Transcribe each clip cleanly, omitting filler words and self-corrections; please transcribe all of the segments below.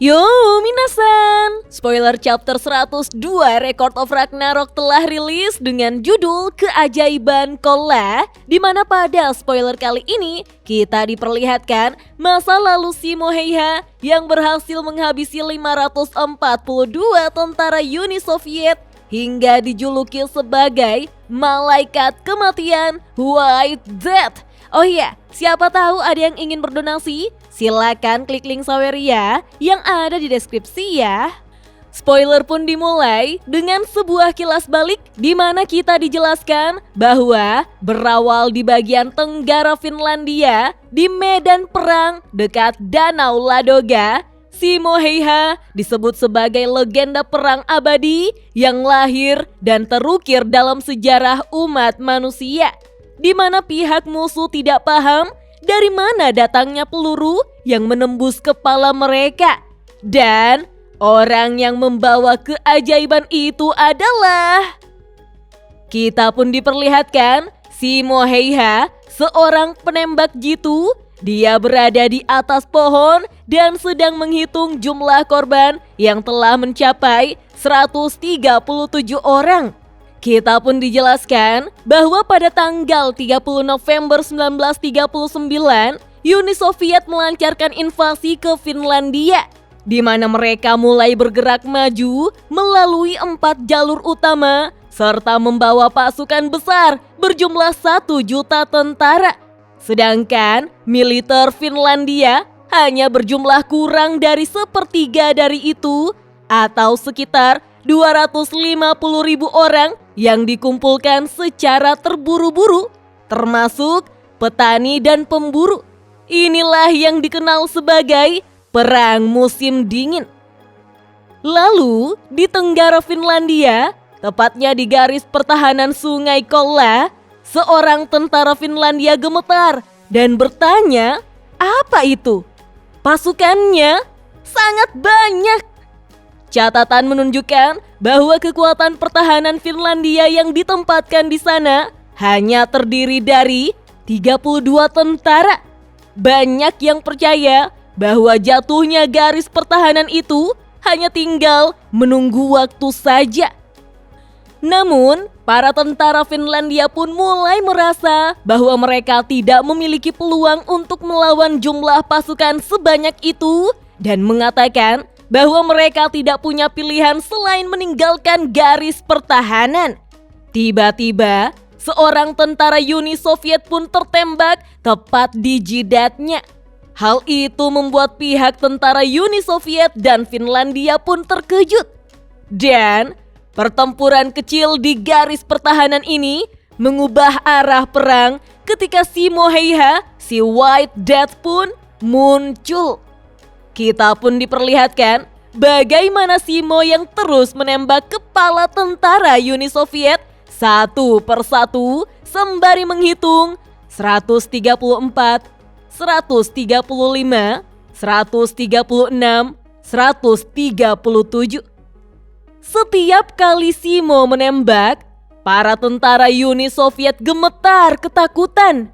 Yo minasan, spoiler chapter 102 Record of Ragnarok telah rilis dengan judul Keajaiban Kolla, di mana pada spoiler kali ini kita diperlihatkan masa lalu Simo Heiha yang berhasil menghabisi 542 tentara Uni Soviet hingga dijuluki sebagai Malaikat Kematian White Death. Oh iya, siapa tahu ada yang ingin berdonasi? Silakan klik link Saweria yang ada di deskripsi ya. Spoiler pun dimulai dengan sebuah kilas balik di mana kita dijelaskan bahwa berawal di bagian tenggara Finlandia di medan perang dekat Danau Ladoga, Simo Heiha disebut sebagai legenda perang abadi yang lahir dan terukir dalam sejarah umat manusia, di mana pihak musuh tidak paham dari mana datangnya peluru yang menembus kepala mereka. Dan orang yang membawa keajaiban itu adalah... Kita pun diperlihatkan Simo Heiha, seorang penembak jitu. Dia berada di atas pohon dan sedang menghitung jumlah korban yang telah mencapai 137 orang. Kita pun dijelaskan bahwa pada tanggal 30 November 1939, Uni Soviet melancarkan invasi ke Finlandia, di mana mereka mulai bergerak maju melalui 4 jalur utama serta membawa pasukan besar berjumlah 1 juta tentara. Sedangkan militer Finlandia hanya berjumlah kurang dari sepertiga dari itu, atau sekitar 250.000 orang yang dikumpulkan secara terburu-buru, termasuk petani dan pemburu. Inilah yang dikenal sebagai perang musim dingin. Lalu di tenggara Finlandia, tepatnya di garis pertahanan Sungai Kolla, seorang tentara Finlandia gemetar dan bertanya, apa itu? Pasukannya sangat banyak. Catatan menunjukkan bahwa kekuatan pertahanan Finlandia yang ditempatkan di sana hanya terdiri dari 32 tentara. Banyak yang percaya bahwa jatuhnya garis pertahanan itu hanya tinggal menunggu waktu saja. Namun, para tentara Finlandia pun mulai merasa bahwa mereka tidak memiliki peluang untuk melawan jumlah pasukan sebanyak itu dan mengatakan bahwa mereka tidak punya pilihan selain meninggalkan garis pertahanan. Tiba-tiba, seorang tentara Uni Soviet pun tertembak tepat di jidatnya. Hal itu membuat pihak tentara Uni Soviet dan Finlandia pun terkejut. Dan pertempuran kecil di garis pertahanan ini mengubah arah perang ketika Simo Heiha, si White Death pun muncul. Kita pun diperlihatkan bagaimana Simo yang terus menembak kepala tentara Uni Soviet satu persatu sembari menghitung 134, 135, 136, 137. Setiap kali Simo menembak, para tentara Uni Soviet gemetar ketakutan.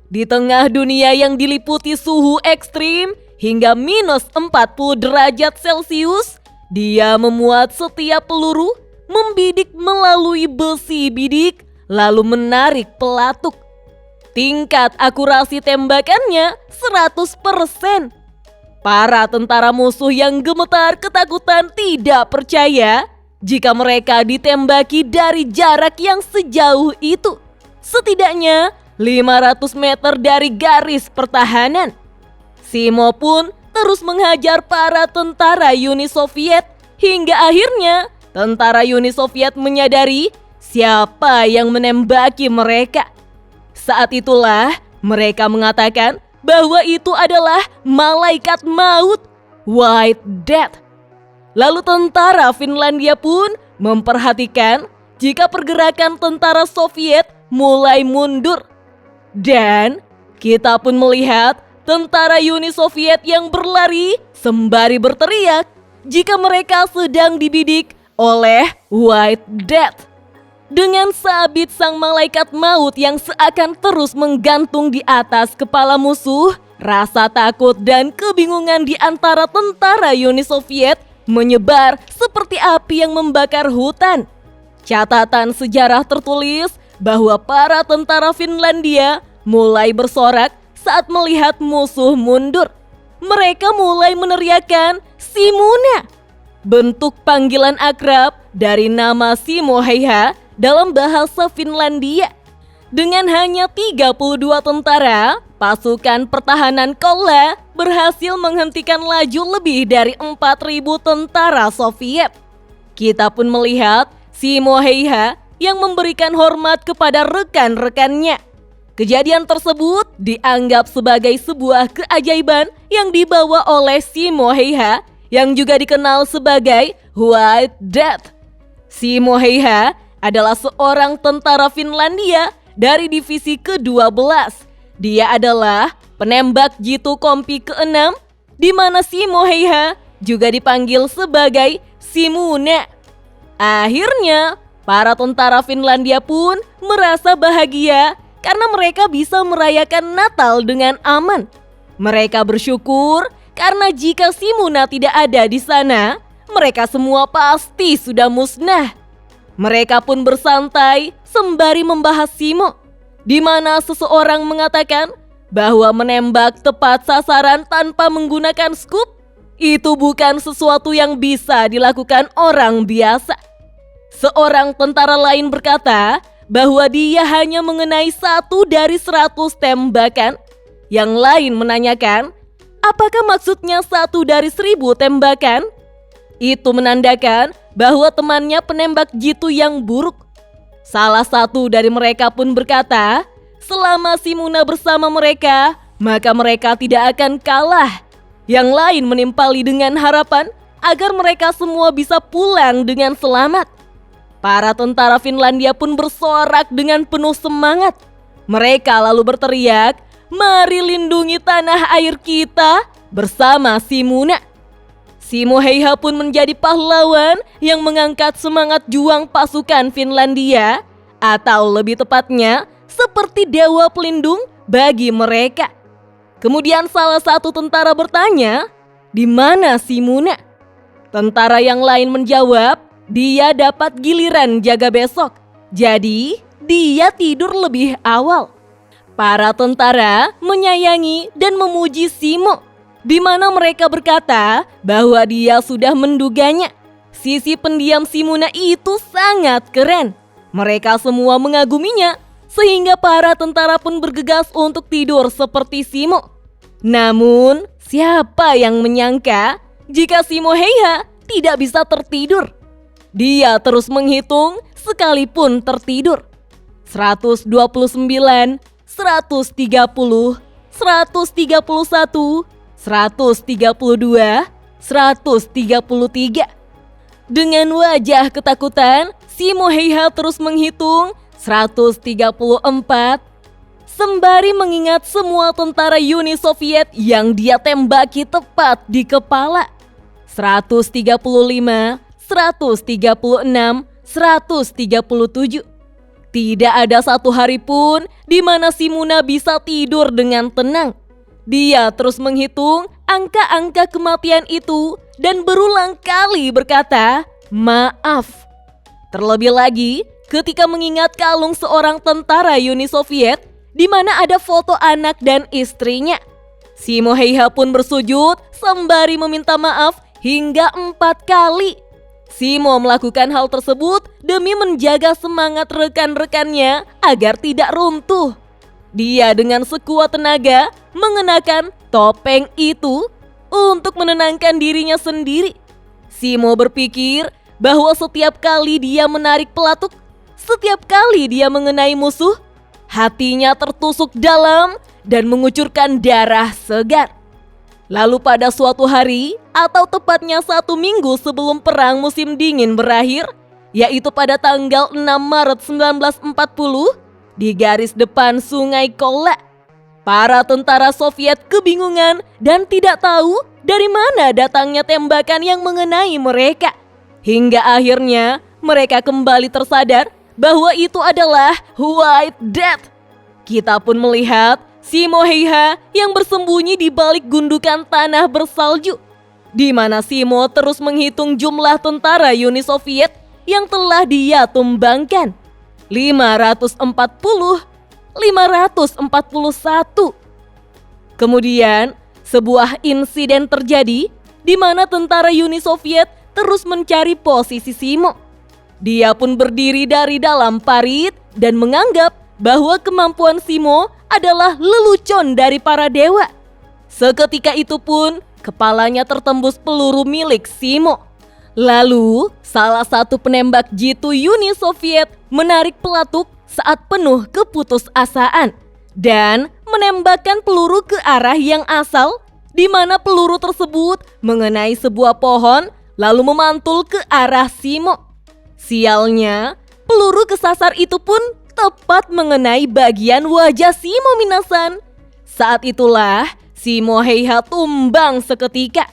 Di tengah dunia yang diliputi suhu ekstrim hingga minus 40 derajat Celcius, dia memuat setiap peluru, membidik melalui besi bidik, lalu menarik pelatuk. Tingkat akurasi tembakannya 100%. Para tentara musuh yang gemetar ketakutan tidak percaya jika mereka ditembaki dari jarak yang sejauh itu, setidaknya 500 meter dari garis pertahanan. Simo pun terus menghajar para tentara Uni Soviet hingga akhirnya tentara Uni Soviet menyadari siapa yang menembaki mereka. Saat itulah mereka mengatakan bahwa itu adalah malaikat maut, White Death. Lalu tentara Finlandia pun memperhatikan jika pergerakan tentara Soviet mulai mundur. Dan kita pun melihat tentara Uni Soviet yang berlari sembari berteriak jika mereka sedang dibidik oleh White Death. Dengan sabit sang malaikat maut yang seakan terus menggantung di atas kepala musuh, Rasa takut dan kebingungan di antara tentara Uni Soviet menyebar seperti api yang membakar hutan. Catatan sejarah tertulis bahwa para tentara Finlandia mulai bersorak saat melihat musuh mundur. Mereka mulai meneriakkan Simuna, bentuk panggilan akrab dari nama Simo Heiha dalam bahasa Finlandia. Dengan hanya 32 tentara, pasukan pertahanan Kolla berhasil menghentikan laju lebih dari 4.000 tentara Soviet. Kita pun melihat Simo Heiha yang memberikan hormat kepada rekan-rekannya. Kejadian tersebut dianggap sebagai sebuah keajaiban yang dibawa oleh Simo Heiha yang juga dikenal sebagai White Death. Simo Heiha adalah seorang tentara Finlandia dari divisi ke-12. Dia adalah penembak jitu kompi ke-6, di mana Simo Heiha juga dipanggil sebagai Simuna. Akhirnya, para tentara Finlandia pun merasa bahagia karena mereka bisa merayakan Natal dengan aman. Mereka bersyukur karena jika Simuna tidak ada di sana, mereka semua pasti sudah musnah. Mereka pun bersantai sembari membahas Simo, di mana seseorang mengatakan bahwa menembak tepat sasaran tanpa menggunakan scoop itu bukan sesuatu yang bisa dilakukan orang biasa. Seorang tentara lain berkata bahwa dia hanya mengenai 1 dari 100 tembakan. Yang lain menanyakan, apakah maksudnya 1 dari 1000 tembakan? Itu menandakan bahwa temannya penembak jitu yang buruk. Salah satu dari mereka pun berkata, selama Simuna bersama mereka, maka mereka tidak akan kalah. Yang lain menimpali dengan harapan agar mereka semua bisa pulang dengan selamat. Para tentara Finlandia pun bersorak dengan penuh semangat. Mereka lalu berteriak, "Mari lindungi tanah air kita bersama Simuna." Simo Heiha pun menjadi pahlawan yang mengangkat semangat juang pasukan Finlandia, atau lebih tepatnya seperti dewa pelindung bagi mereka. Kemudian salah satu tentara bertanya, "Di mana Simuna?" Tentara yang lain menjawab, dia dapat giliran jaga besok, jadi dia tidur lebih awal. Para tentara menyayangi dan memuji Simo, di mana mereka berkata bahwa dia sudah menduganya. Sisi pendiam Simuna itu sangat keren. Mereka semua mengaguminya, sehingga para tentara pun bergegas untuk tidur seperti Simo. Namun, siapa yang menyangka jika Simo Heiha tidak bisa tertidur? Dia terus menghitung sekalipun tertidur. 129, 130, 131, 132, 133. Dengan wajah ketakutan, Simo Heiha terus menghitung 134, sembari mengingat semua tentara Uni Soviet yang dia tembaki tepat di kepala. 135, 136, 137. Tidak ada satu hari pun di mana Simuna bisa tidur dengan tenang. Dia terus menghitung angka-angka kematian itu dan berulang kali berkata, "Maaf." Terlebih lagi, ketika mengingat kalung seorang tentara Uni Soviet di mana ada foto anak dan istrinya, Simo Heiha pun bersujud sembari meminta maaf hingga 4 kali. Simo melakukan hal tersebut demi menjaga semangat rekan-rekannya agar tidak runtuh. Dia dengan sekuat tenaga mengenakan topeng itu untuk menenangkan dirinya sendiri. Simo berpikir bahwa setiap kali dia menarik pelatuk, setiap kali dia mengenai musuh, hatinya tertusuk dalam dan mengucurkan darah segar. Lalu pada suatu hari, atau tepatnya 1 minggu sebelum perang musim dingin berakhir, yaitu pada tanggal 6 Maret 1940, di garis depan Sungai Kola, para tentara Soviet kebingungan dan tidak tahu dari mana datangnya tembakan yang mengenai mereka. Hingga akhirnya mereka kembali tersadar bahwa itu adalah White Death. Kita pun melihat Simo Heiha yang bersembunyi di balik gundukan tanah bersalju, di mana Simo terus menghitung jumlah tentara Uni Soviet yang telah dia tumbangkan. 540, 541. Kemudian, sebuah insiden terjadi di mana tentara Uni Soviet terus mencari posisi Simo. Dia pun berdiri dari dalam parit dan menganggap bahwa kemampuan Simo adalah lelucon dari para dewa. Seketika itu pun, kepalanya tertembus peluru milik Simo. Lalu, salah satu penembak jitu Uni Soviet menarik pelatuk saat penuh keputusasaan dan menembakkan peluru ke arah yang asal, di mana peluru tersebut mengenai sebuah pohon lalu memantul ke arah Simo. Sialnya, peluru kesasar itu pun tepat mengenai bagian wajah Simo Minasan. Saat itulah Simo Heiha tumbang seketika,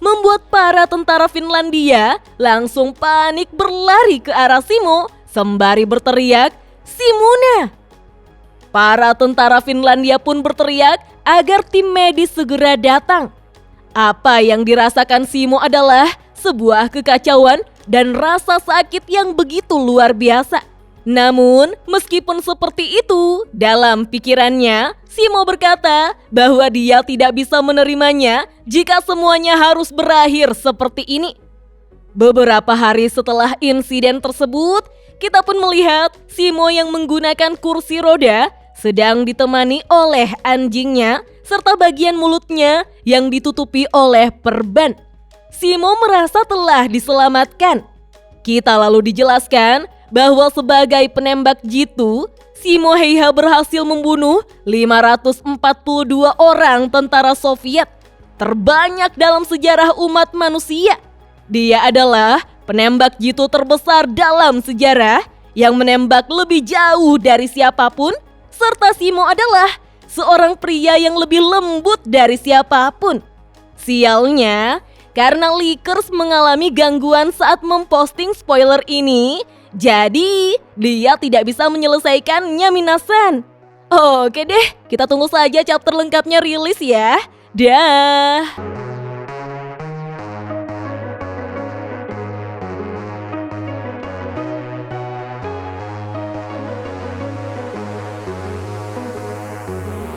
membuat para tentara Finlandia langsung panik berlari ke arah Simo sembari berteriak, "Simona!" Para tentara Finlandia pun berteriak agar tim medis segera datang. Apa yang dirasakan Simo adalah sebuah kekacauan dan rasa sakit yang begitu luar biasa. Namun, meskipun seperti itu, dalam pikirannya, Simo berkata bahwa dia tidak bisa menerimanya jika semuanya harus berakhir seperti ini. Beberapa hari setelah insiden tersebut, kita pun melihat Simo yang menggunakan kursi roda sedang ditemani oleh anjingnya serta bagian mulutnya yang ditutupi oleh perban. Simo merasa telah diselamatkan. Kita lalu dijelaskan bahwa sebagai penembak jitu, Simo Heiha berhasil membunuh 542 orang tentara Soviet, terbanyak dalam sejarah umat manusia. Dia adalah penembak jitu terbesar dalam sejarah yang menembak lebih jauh dari siapapun, serta Simo adalah seorang pria yang lebih lembut dari siapapun. Sialnya, karena Leakers mengalami gangguan saat memposting spoiler ini, jadi dia tidak bisa menyelesaikannya Minasan. Oke deh, kita tunggu saja chapter lengkapnya rilis ya. Dah.